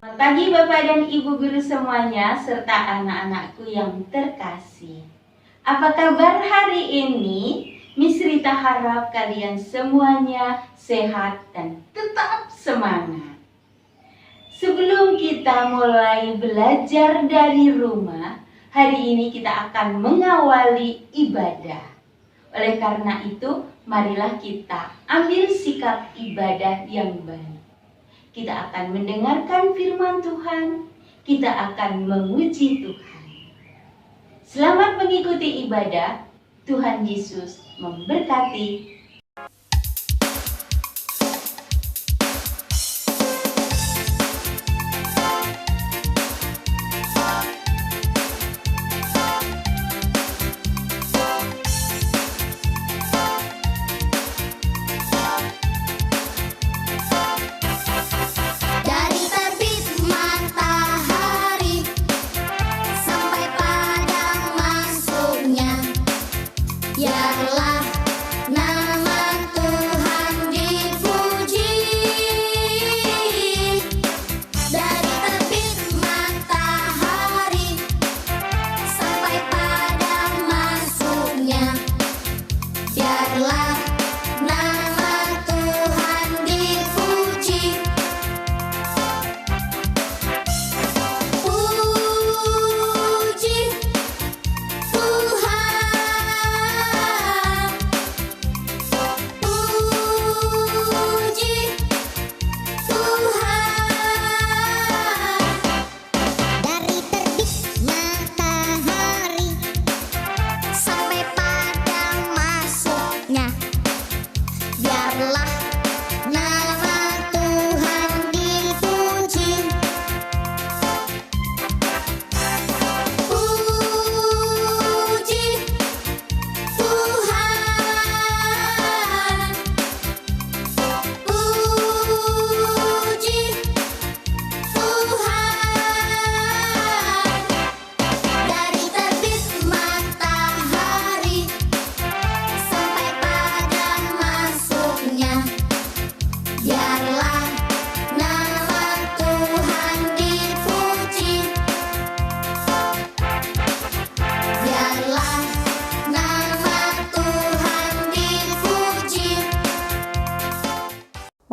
Selamat pagi Bapak dan Ibu guru semuanya serta anak-anakku yang terkasih. Apa kabar hari ini? Miss Rita harap kalian semuanya sehat dan tetap semangat. Sebelum kita mulai belajar dari rumah, hari ini kita akan mengawali ibadah. Oleh karena itu, marilah kita ambil sikap ibadah yang baik. Kita akan mendengarkan firman Tuhan, kita akan memuji Tuhan. Selamat mengikuti ibadah, Tuhan Yesus memberkati.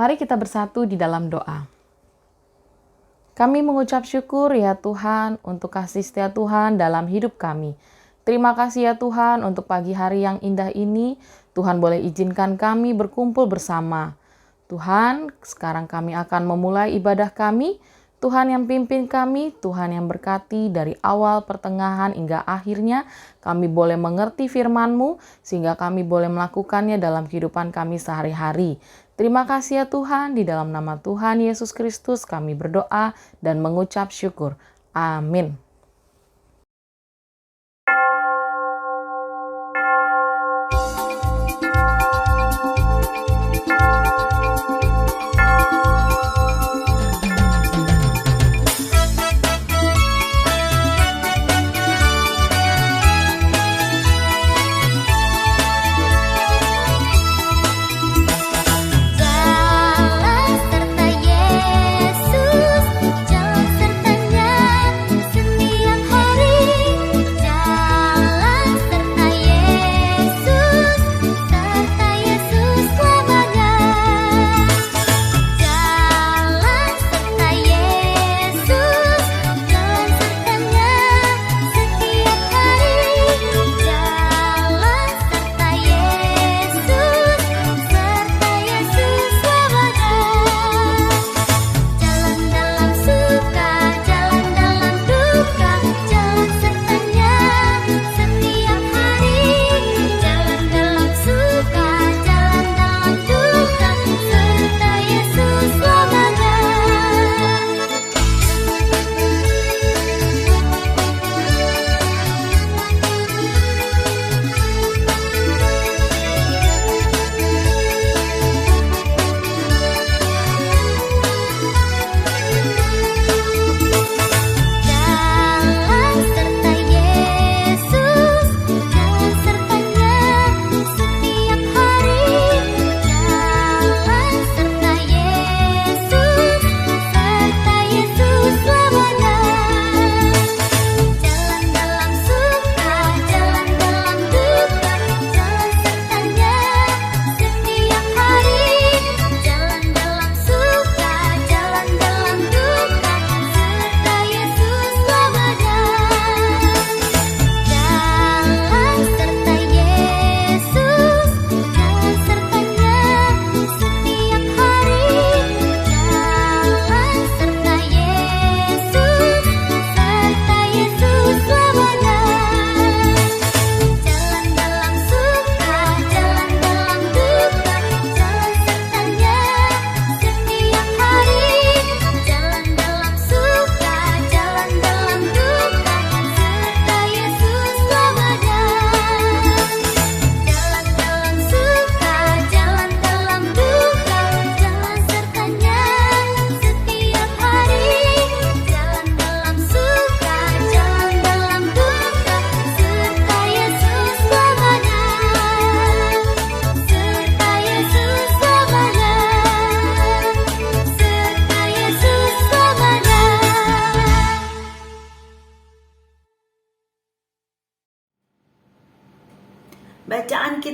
Mari kita bersatu di dalam doa. Kami mengucap syukur ya Tuhan untuk kasih setia Tuhan dalam hidup kami. Terima kasih ya Tuhan untuk pagi hari yang indah ini. Tuhan boleh izinkan kami berkumpul bersama. Tuhan, sekarang kami akan memulai ibadah kami. Tuhan yang pimpin kami, Tuhan yang berkati dari awal, pertengahan, hingga akhirnya. Kami boleh mengerti firman-Mu, sehingga kami boleh melakukannya dalam kehidupan kami sehari-hari. Terima kasih ya Tuhan, di dalam nama Tuhan Yesus Kristus kami berdoa dan mengucap syukur. Amin. Jalan serta Yesus, jalan sertanya sendiri.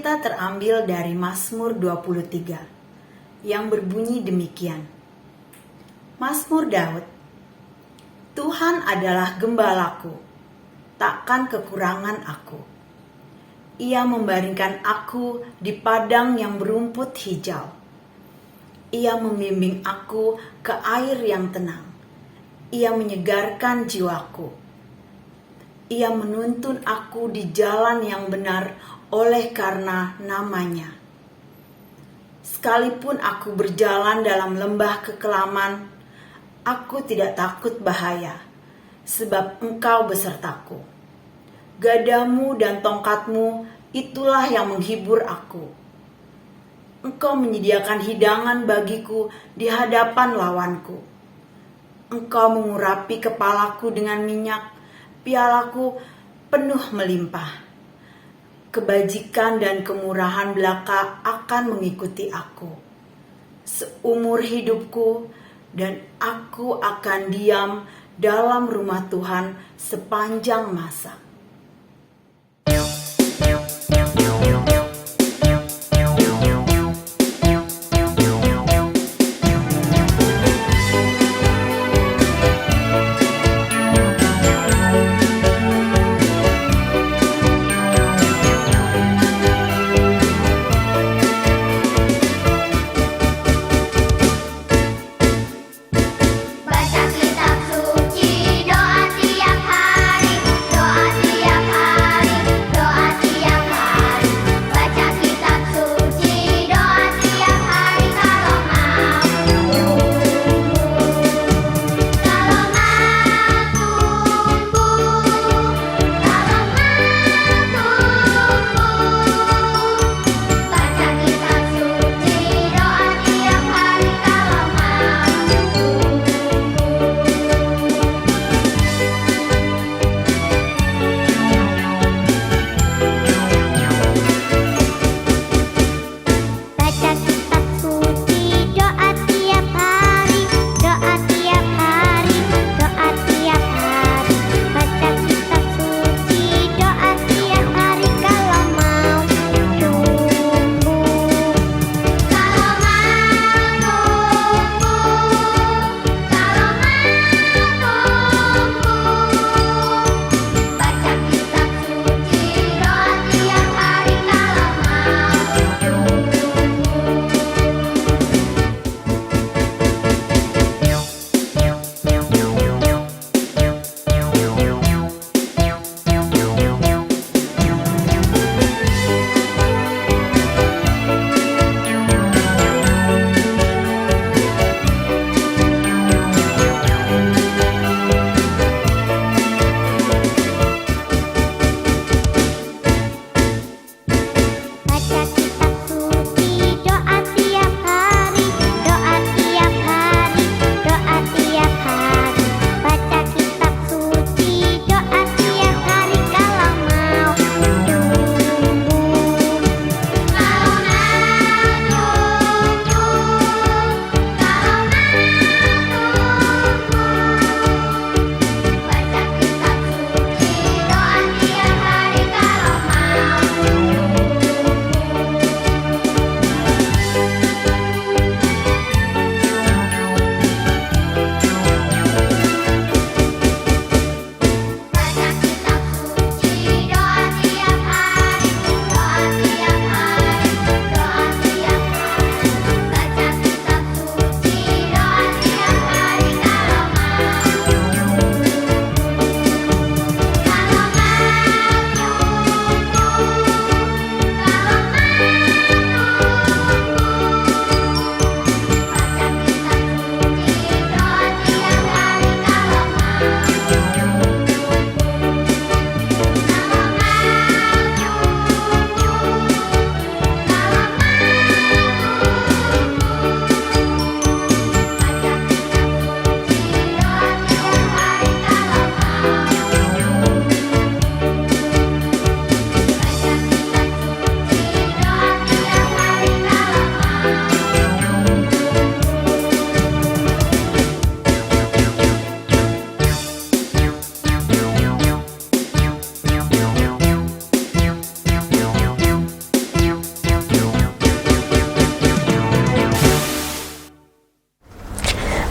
kita terambil dari Mazmur 23 yang berbunyi demikian. Mazmur Daud. Tuhan adalah gembalaku, takkan kekurangan aku. Ia membaringkan aku di padang yang berumput hijau. Ia membimbing aku ke air yang tenang. Ia menyegarkan jiwaku. Ia menuntun aku di jalan yang benar oleh karena namanya. Sekalipun aku berjalan dalam lembah kekelaman, aku tidak takut bahaya, sebab Engkau besertaku. Gadamu dan tongkatmu, itulah yang menghibur aku. Engkau menyediakan hidangan bagiku di hadapan lawanku. Engkau mengurapi kepalaku dengan minyak, pialaku penuh melimpah. Kebajikan dan kemurahan belaka akan mengikuti aku seumur hidupku, dan aku akan diam dalam rumah Tuhan sepanjang masa. Baca kitab suci, doa tiap hari, doa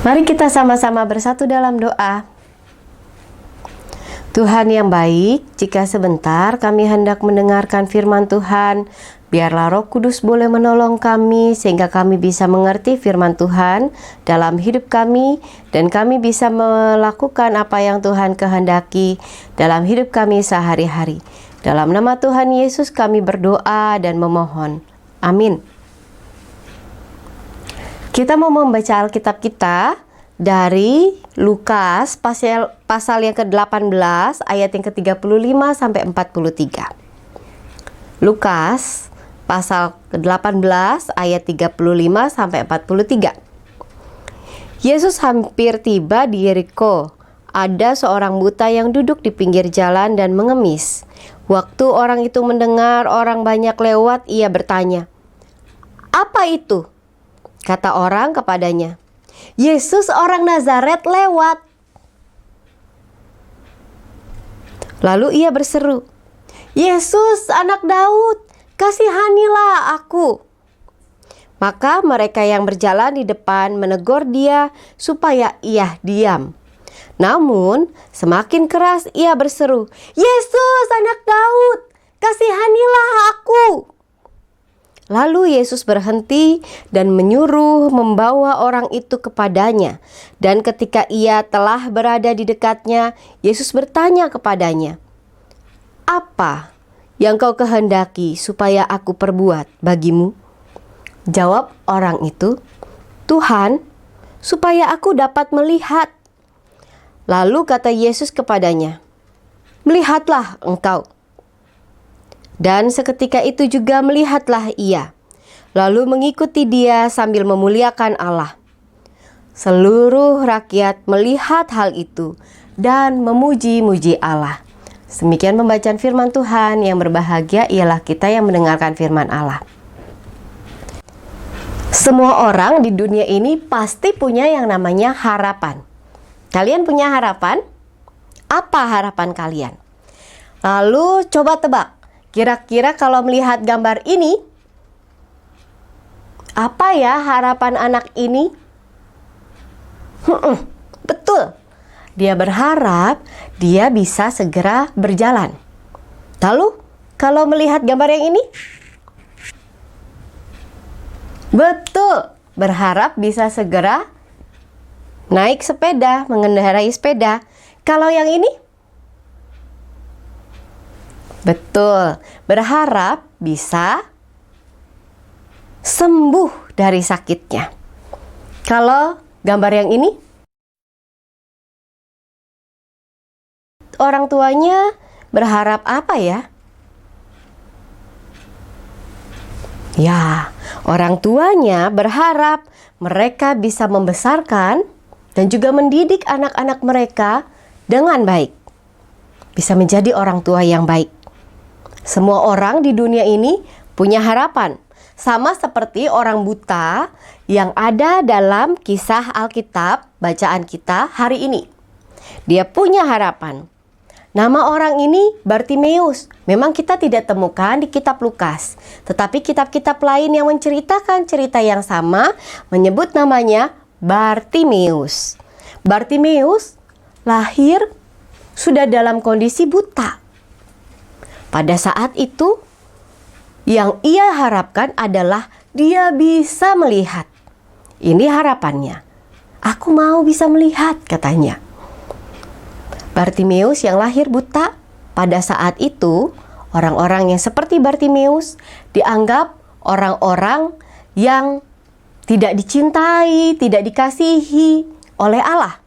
Mari kita sama-sama bersatu dalam doa. Tuhan yang baik, jika sebentar kami hendak mendengarkan firman Tuhan, biarlah Roh Kudus boleh menolong kami sehingga kami bisa mengerti firman Tuhan dalam hidup kami dan kami bisa melakukan apa yang Tuhan kehendaki dalam hidup kami sehari-hari. Dalam nama Tuhan Yesus kami berdoa dan memohon. Amin. Kita mau membaca Alkitab kita dari Lukas pasal yang ke-18 ayat yang ke-35 sampai 43. Lukas pasal ke-18 ayat 35 sampai 43. Yesus hampir tiba di Yeriko. Ada seorang buta yang duduk di pinggir jalan dan mengemis. Waktu orang itu mendengar orang banyak lewat, ia bertanya, "Apa itu?" Kata orang kepadanya, "Yesus orang Nazaret lewat." Lalu ia berseru, "Yesus anak Daud, kasihanilah aku." Maka mereka yang berjalan di depan menegur dia supaya ia diam. Namun semakin keras ia berseru, "Yesus anak Daud, kasihanilah aku." Lalu Yesus berhenti dan menyuruh membawa orang itu kepadanya. Dan ketika ia telah berada di dekatnya, Yesus bertanya kepadanya, "Apa yang kau kehendaki supaya aku perbuat bagimu?" Jawab orang itu, "Tuhan, supaya aku dapat melihat." Lalu kata Yesus kepadanya, "Melihatlah engkau." Dan seketika itu juga melihatlah ia, lalu mengikuti dia sambil memuliakan Allah. Seluruh rakyat melihat hal itu dan memuji-muji Allah. Demikian pembacaan firman Tuhan. Yang berbahagia ialah kita yang mendengarkan firman Allah. Semua orang di dunia ini pasti punya yang namanya harapan. Kalian punya harapan? Apa harapan kalian? Lalu coba tebak. Kira-kira kalau melihat gambar ini, apa ya harapan anak ini? Betul, dia berharap dia bisa segera berjalan. Lalu, kalau melihat gambar yang ini? Betul, berharap bisa segera naik sepeda, mengendarai sepeda. Kalau yang ini? Betul, berharap bisa sembuh dari sakitnya. Kalau gambar yang ini, orang tuanya berharap apa ya? Ya, orang tuanya berharap mereka bisa membesarkan dan juga mendidik anak-anak mereka dengan baik. Bisa menjadi orang tua yang baik. Semua orang di dunia ini punya harapan. Sama seperti orang buta yang ada dalam kisah Alkitab bacaan kita hari ini. Dia punya harapan. Nama orang ini Bartimeus. Memang kita tidak temukan di kitab Lukas. Tetapi kitab-kitab lain yang menceritakan cerita yang sama menyebut namanya Bartimeus. Bartimeus lahir sudah dalam kondisi buta. Pada saat itu, yang ia harapkan adalah dia bisa melihat. Ini harapannya. "Aku mau bisa melihat," katanya. Bartimeus yang lahir buta, pada saat itu, orang-orang yang seperti Bartimeus dianggap orang-orang yang tidak dicintai, tidak dikasihi oleh Allah.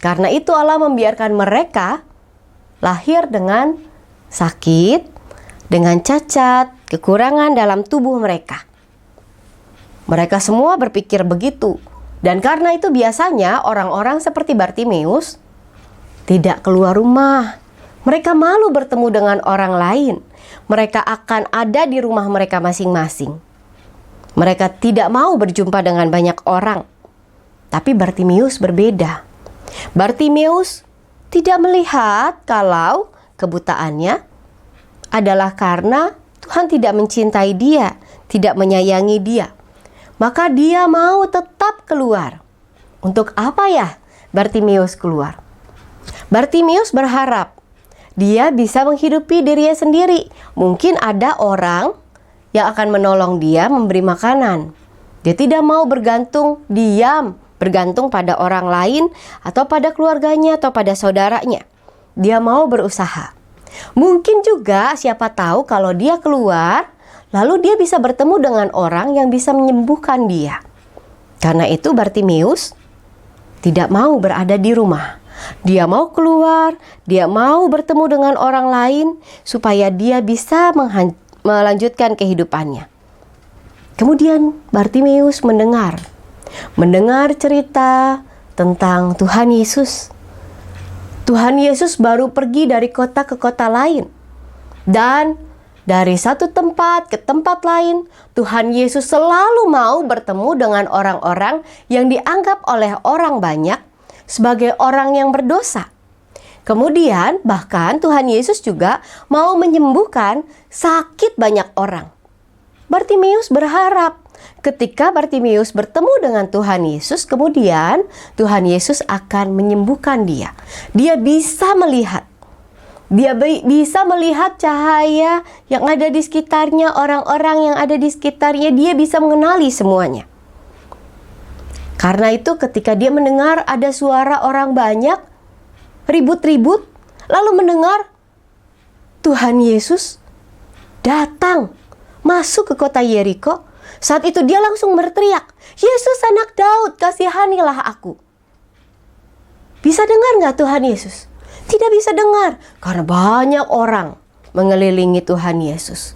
Karena itu Allah membiarkan mereka lahir dengan sakit, dengan cacat, kekurangan dalam tubuh mereka. Mereka semua berpikir begitu. Dan karena itu biasanya orang-orang seperti Bartimeus tidak keluar rumah. Mereka malu bertemu dengan orang lain. Mereka akan ada di rumah mereka masing-masing. Mereka tidak mau berjumpa dengan banyak orang. Tapi Bartimeus berbeda. Bartimeus tidak melihat kalau kebutaannya adalah karena Tuhan tidak mencintai dia, tidak menyayangi dia. Maka dia mau tetap keluar. Untuk apa ya Bartimeus keluar? Bartimeus berharap dia bisa menghidupi dirinya sendiri. Mungkin ada orang yang akan menolong dia memberi makanan. Dia tidak mau bergantung pada orang lain atau pada keluarganya atau pada saudaranya. Dia mau berusaha. Mungkin juga siapa tahu kalau dia keluar, lalu dia bisa bertemu dengan orang yang bisa menyembuhkan dia. Karena itu Bartimeus tidak mau berada di rumah. Dia mau keluar, dia mau bertemu dengan orang lain supaya dia bisa melanjutkan kehidupannya. Kemudian Bartimeus mendengar cerita tentang Tuhan Yesus. Tuhan Yesus baru pergi dari kota ke kota lain. Dan dari satu tempat ke tempat lain, Tuhan Yesus selalu mau bertemu dengan orang-orang yang dianggap oleh orang banyak sebagai orang yang berdosa. Kemudian bahkan Tuhan Yesus juga mau menyembuhkan sakit banyak orang. Bartimeus berharap ketika Bartimeus bertemu dengan Tuhan Yesus, kemudian Tuhan Yesus akan menyembuhkan dia. Dia bisa melihat. Dia bisa melihat cahaya yang ada di sekitarnya, orang-orang yang ada di sekitarnya. Dia bisa mengenali semuanya. Karena itu ketika dia mendengar ada suara orang banyak, ribut-ribut, lalu mendengar Tuhan Yesus datang, masuk ke kota Yeriko. Saat itu dia langsung berteriak, "Yesus anak Daud, kasihanilah aku." Bisa dengar nggak Tuhan Yesus? Tidak bisa dengar, karena banyak orang mengelilingi Tuhan Yesus.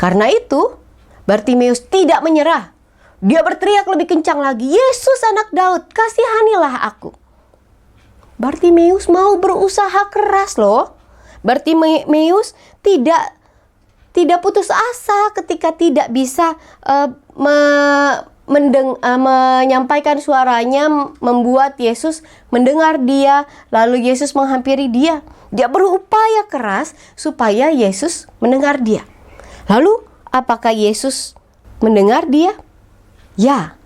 Karena itu, Bartimeus tidak menyerah. Dia berteriak lebih kencang lagi, "Yesus anak Daud, kasihanilah aku." Bartimeus mau berusaha keras loh. Bartimeus tidak putus asa ketika tidak bisa menyampaikan suaranya, membuat Yesus mendengar dia, lalu Yesus menghampiri dia. Dia berupaya keras supaya Yesus mendengar dia. Lalu, apakah Yesus mendengar dia? Ya,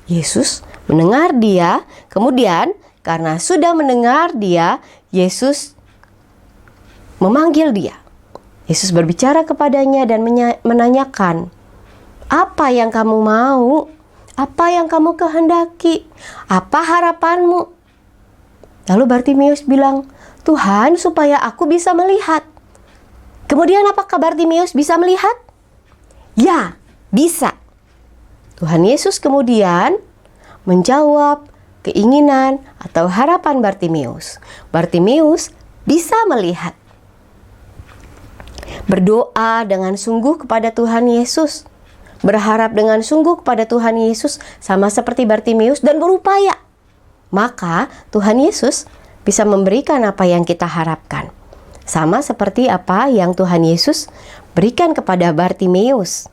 Yesus mendengar dia. Kemudian, karena sudah mendengar dia, Yesus memanggil dia. Yesus berbicara kepadanya dan menanyakan, "Apa yang kamu mau? Apa yang kamu kehendaki? Apa harapanmu?" Lalu Bartimeus bilang, "Tuhan, supaya aku bisa melihat." Kemudian apakah Bartimeus bisa melihat? Ya, bisa. Tuhan Yesus kemudian menjawab keinginan atau harapan Bartimeus. Bartimeus bisa melihat. Berdoa dengan sungguh kepada Tuhan Yesus, berharap dengan sungguh kepada Tuhan Yesus sama seperti Bartimeus dan berupaya. Maka Tuhan Yesus bisa memberikan apa yang kita harapkan. Sama seperti apa yang Tuhan Yesus berikan kepada Bartimeus.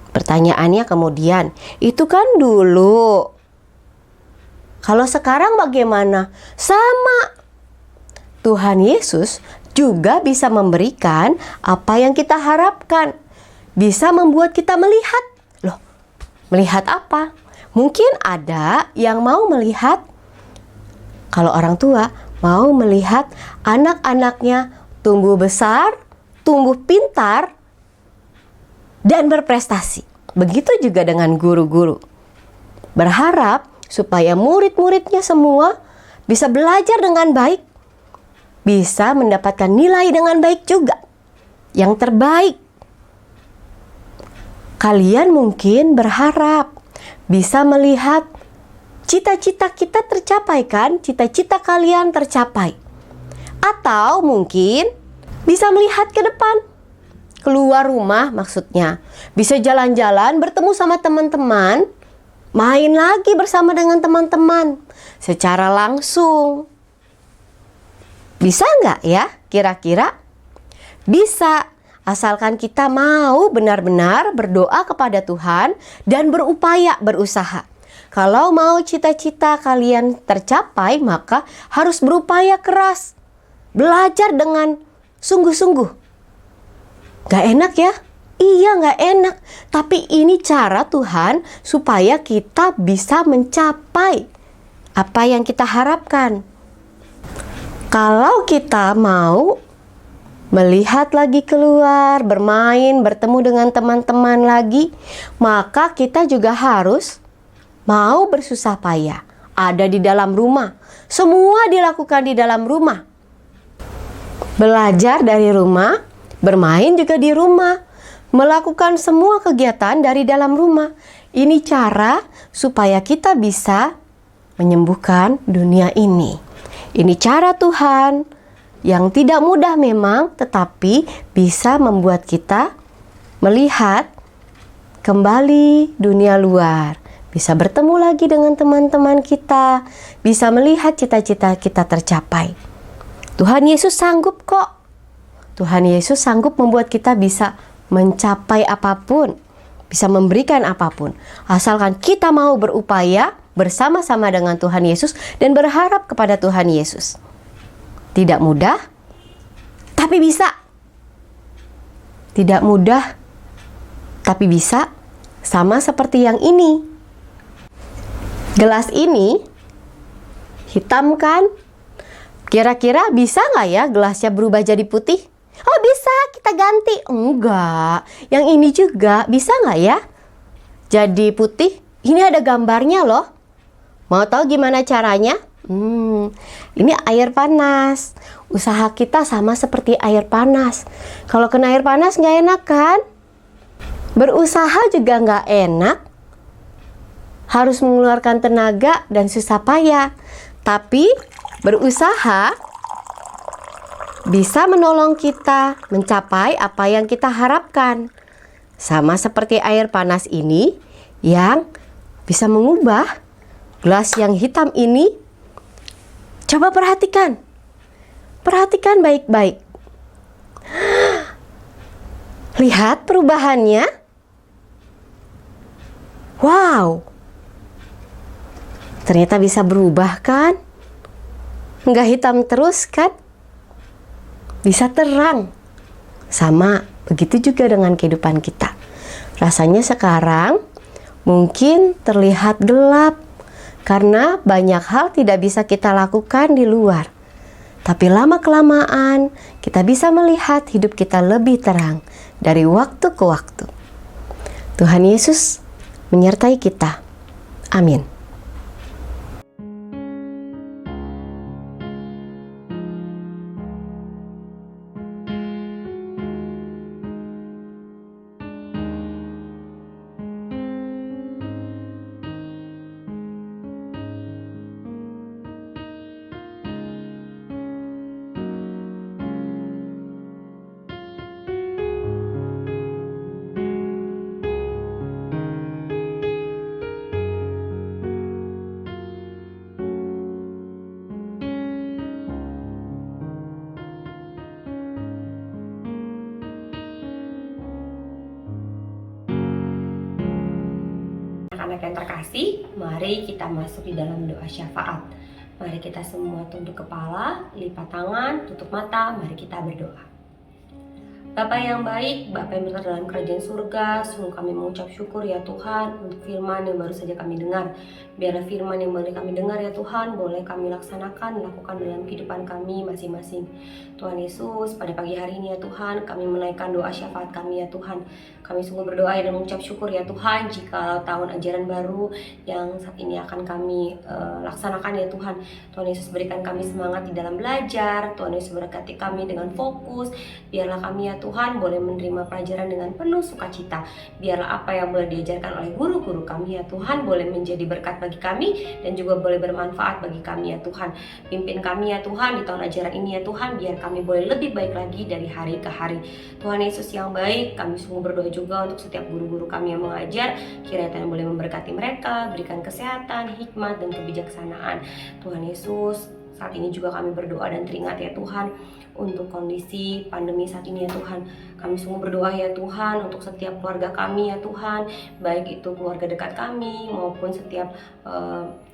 Pertanyaannya kemudian, itu kan dulu. Kalau sekarang bagaimana? Sama. Tuhan Yesus juga bisa memberikan apa yang kita harapkan. Bisa membuat kita melihat. Loh, melihat apa? Mungkin ada yang mau melihat, kalau orang tua mau melihat anak-anaknya tumbuh besar, tumbuh pintar, dan berprestasi. Begitu juga dengan guru-guru. Berharap supaya murid-muridnya semua bisa belajar dengan baik, bisa mendapatkan nilai dengan baik juga, yang terbaik. Kalian mungkin berharap bisa melihat cita-cita kita tercapai kan? Cita-cita kalian tercapai. Atau mungkin bisa melihat ke depan. Keluar rumah maksudnya. Bisa jalan-jalan, bertemu sama teman-teman, main lagi bersama dengan teman-teman secara langsung. Bisa nggak ya kira-kira? Bisa, asalkan kita mau benar-benar berdoa kepada Tuhan dan berupaya, berusaha. Kalau mau cita-cita kalian tercapai, maka harus berupaya keras. Belajar dengan sungguh-sungguh. Gak enak ya Iya, nggak enak. Tapi ini cara Tuhan supaya kita bisa mencapai apa yang kita harapkan. Kalau kita mau melihat lagi keluar, bermain, bertemu dengan teman-teman lagi, maka kita juga harus mau bersusah payah. Ada di dalam rumah. Semua dilakukan di dalam rumah. Belajar dari rumah, bermain juga di rumah. Melakukan semua kegiatan dari dalam rumah. Ini cara supaya kita bisa menyembuhkan dunia ini. Ini cara Tuhan yang tidak mudah memang, tetapi bisa membuat kita melihat kembali dunia luar. Bisa bertemu lagi dengan teman-teman kita. Bisa melihat cita-cita kita tercapai. Tuhan Yesus sanggup kok. Tuhan Yesus sanggup membuat kita bisa mencapai apapun, bisa memberikan apapun, asalkan kita mau berupaya bersama-sama dengan Tuhan Yesus dan berharap kepada Tuhan Yesus. Tidak mudah, tapi bisa. Tidak mudah, tapi bisa. Sama seperti yang ini. Gelas ini hitam kan? Kira-kira bisa nggak ya gelasnya berubah jadi putih? Oh bisa, kita ganti. Enggak, yang ini juga bisa nggak ya jadi putih? Ini ada gambarnya loh. Mau tahu gimana caranya? Ini air panas. Usaha kita sama seperti air panas. Kalau kena air panas nggak enak kan? Berusaha juga nggak enak. Harus mengeluarkan tenaga dan susah payah. Tapi berusaha bisa menolong kita mencapai apa yang kita harapkan. Sama seperti air panas ini yang bisa mengubah gelas yang hitam ini. Coba perhatikan. Perhatikan baik-baik. Lihat perubahannya. Wow. Ternyata bisa berubah kan? Nggak hitam terus kan? Bisa terang. Sama, begitu juga dengan kehidupan kita. Rasanya sekarang mungkin terlihat gelap karena banyak hal tidak bisa kita lakukan di luar. Tapi lama-kelamaan kita bisa melihat hidup kita lebih terang dari waktu ke waktu. Tuhan Yesus menyertai kita. Amin. Anak-anak yang terkasih, mari kita masuk di dalam doa syafaat. Mari kita semua tunduk kepala, lipat tangan, tutup mata, mari kita berdoa. Bapa yang baik, Bapa yang berada dalam kerajaan surga, sungguh kami mengucap syukur ya Tuhan untuk firman yang baru saja kami dengar. Biarlah firman yang boleh kami dengar ya Tuhan, boleh kami laksanakan, lakukan dalam kehidupan kami masing-masing. Tuhan Yesus, pada pagi hari ini ya Tuhan, kami menaikkan doa syafaat kami ya Tuhan. Kami sungguh berdoa dan mengucap syukur ya Tuhan, jika tahun ajaran baru yang saat ini akan kami laksanakan ya Tuhan. Tuhan Yesus berikan kami semangat di dalam belajar, Tuhan Yesus berkati kami dengan fokus. Biarlah kami ya Tuhan boleh menerima pelajaran dengan penuh sukacita. Biarlah apa yang boleh diajarkan oleh guru-guru kami ya Tuhan boleh menjadi berkat bagi kami dan juga boleh bermanfaat bagi kami ya Tuhan. Pimpin kami ya Tuhan di tahun ajaran ini ya Tuhan, biar kami boleh lebih baik lagi dari hari ke hari. Tuhan Yesus yang baik, kami sungguh berdoa juga untuk setiap guru-guru kami yang mengajar. Kiranya Tuhan boleh memberkati mereka, berikan kesehatan, hikmat, dan kebijaksanaan. Tuhan Yesus, Saat ini juga kami berdoa dan teringat ya Tuhan untuk kondisi pandemi saat ini ya Tuhan. Kami sungguh berdoa ya Tuhan untuk setiap keluarga kami ya Tuhan, baik itu keluarga dekat kami maupun setiap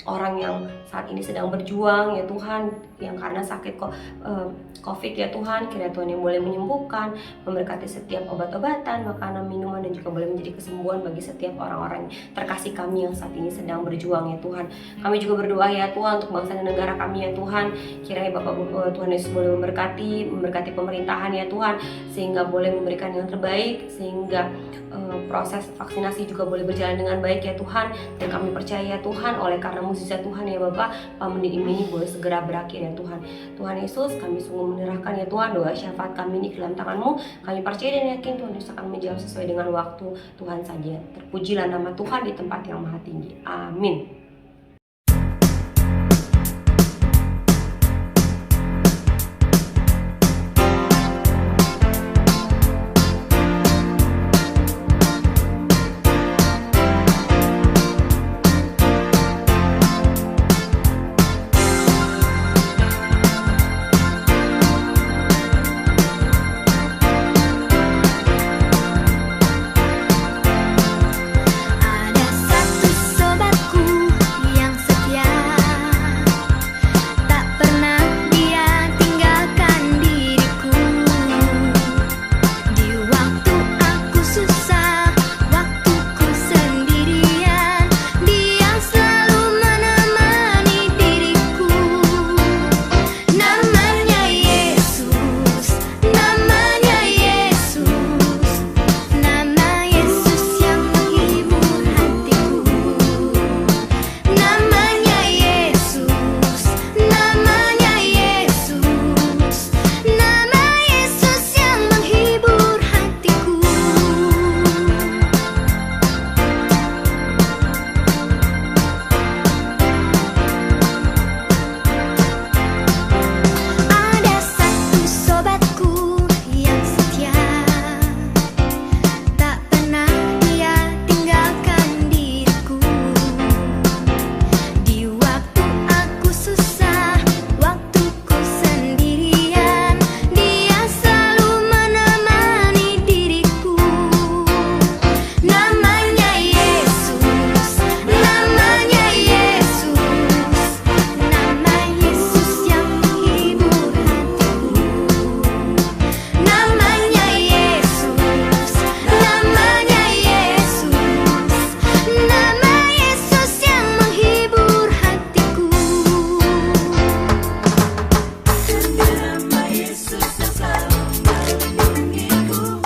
orang yang saat ini sedang berjuang ya Tuhan, yang karena sakit COVID ya Tuhan. Kiranya Tuhan yang boleh menyembuhkan, memberkati setiap obat-obatan, makanan, minuman, dan juga boleh menjadi kesembuhan bagi setiap orang-orang terkasih kami yang saat ini sedang berjuang ya Tuhan. Kami juga berdoa ya Tuhan untuk bangsa dan negara kami ya Tuhan. Kiranya Bapak Tuhan Yesus boleh memberkati pemerintahan ya Tuhan, sehingga boleh memberikan yang terbaik, sehingga proses vaksinasi juga boleh berjalan dengan baik ya Tuhan. Dan kami percaya ya Tuhan, oleh karena mukjizat Tuhan ya Bapak, pandemi ini boleh segera berakhir ya Tuhan. Tuhan Yesus, kami sungguh menyerahkan ya Tuhan doa syafaat kami ini ke dalam tangan-Mu. Kami percaya dan yakin Tuhan Yesus akan menjawab sesuai dengan waktu Tuhan saja. Terpujilah nama Tuhan di tempat yang maha tinggi. Amin. Ada satu sobatku yang setia, tak pernah dia tinggalkan diriku. Di waktu aku susah, waktuku sendirian, dia selalu menemani diriku. Namanya Yesus, namanya Yesus, nama Yesus yang menghibur hatiku. Namanya Yesus, namanya Yesus, nama Yesus yang menghibur hatiku. Ada satu sobatku yang setia, tak pernah dia tinggalkan diriku. Di waktu aku susah, waktuku sendirian, dia selalu menemani diriku. Namanya Yesus, namanya Yesus, nama Yesus yang menghibur hatiku. Namanya Yesus, namanya Yesus, nama Yesus yang menghibur hatiku. Nama Yesus yang selalu melindungiku,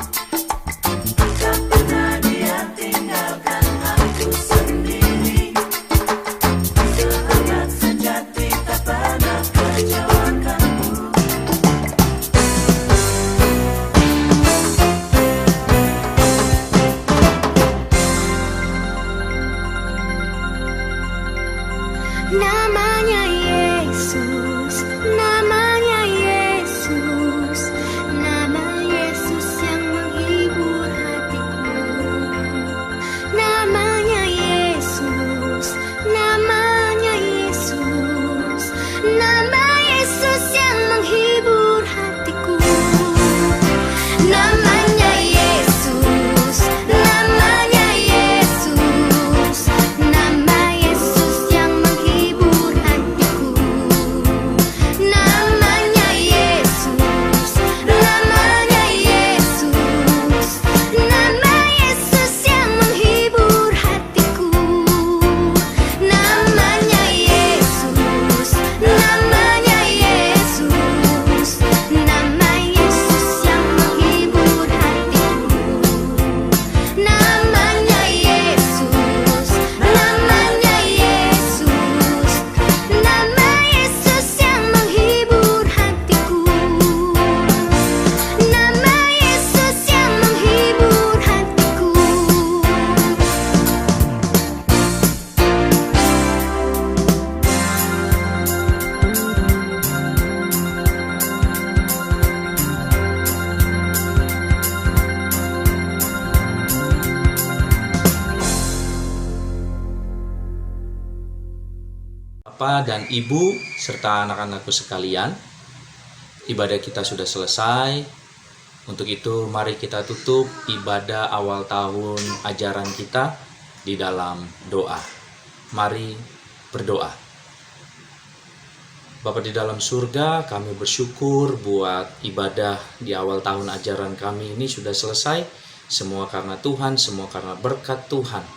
tak pernah dia tinggalkan aku sendiri. Sahabat sejati tak pernah kecewakanku. Namanya Yesus, namanya Yesus, nama Yesus yang menghibur hatiku. Namanya Yesus, namanya Yesus, nama Yesus yang menghibur hatiku. Namanya Yesus, namanya Yesus, nama Yesus yang menghibur hatiku. Bapak dan Ibu serta anak-anakku sekalian, ibadah kita sudah selesai. Untuk itu mari kita tutup ibadah awal tahun ajaran kita di dalam doa. Mari berdoa. Bapa di dalam surga, kami bersyukur buat ibadah di awal tahun ajaran kami ini sudah selesai. Semua karena Tuhan, semua karena berkat Tuhan.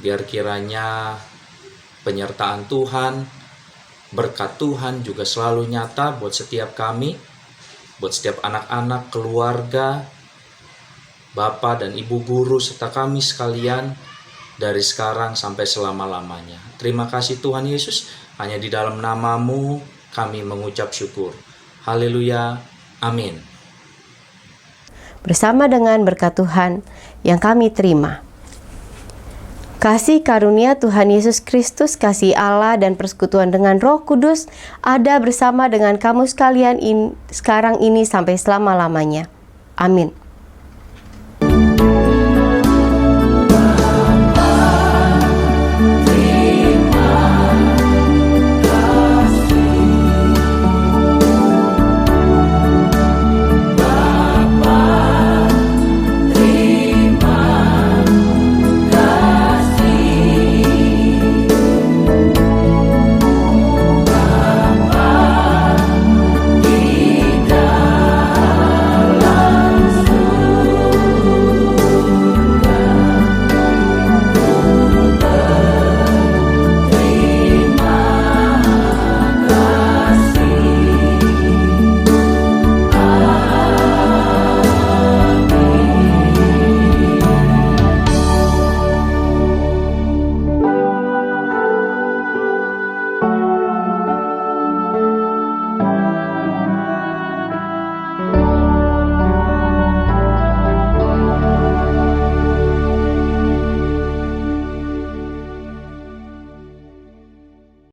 Biar kiranya penyertaan Tuhan, berkat Tuhan juga selalu nyata buat setiap kami, buat setiap anak-anak, keluarga, Bapak dan Ibu guru, serta kami sekalian dari sekarang sampai selama-lamanya. Terima kasih Tuhan Yesus, hanya di dalam nama-Mu kami mengucap syukur. Haleluya, amin. Bersama dengan berkat Tuhan yang kami terima, kasih karunia Tuhan Yesus Kristus, kasih Allah dan persekutuan dengan Roh Kudus ada bersama dengan kamu sekalian sekarang ini sampai selama-lamanya. Amin.